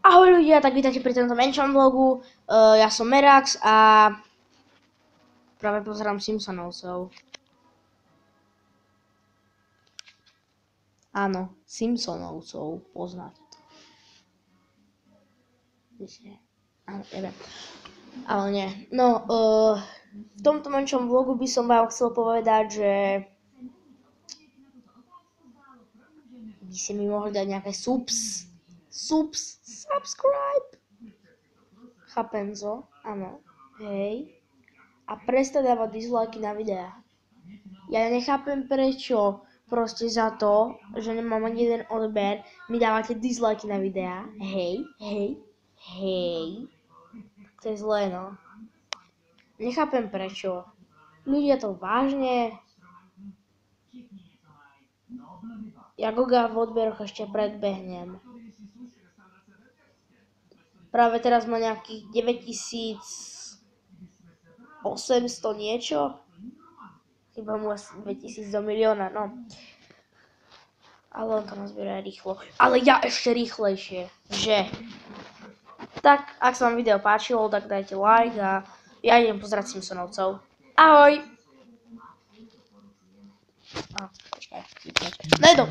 Ahoj ľudia, tak vítajte pri tomto menšom vlogu. Ja som Merax a práve pozerám Simpsonovcov. Áno, Simpsonovcov, poznáte to. Áno, neviem. Ale nie. No, v tomto menšom vlogu by som vám chcel povedať, že by si mi mohli dať nejaké subscribe. Chápenzo, áno, hej. A prestať dávať dislajky na videá. Ja nechápem prečo proste za to, že nemám ani jeden odber, mi dávate dislajky na videá. Hej. To je zlé, no. Nechápem prečo. Ľudia to vážne. Ja Goga v odberoch ešte predbehnem. Práve teraz má nejakých 9800 niečo. Chyba mu asi 2000 do milióna, no. Ale on to nazbiera rýchlo. Ale ja ešte rýchlejšie, že? Tak, ak sa vám video páčilo, tak dajte like a ja idem pozerať Simpsonovcov. Ahoj! Počkaj, nejdom.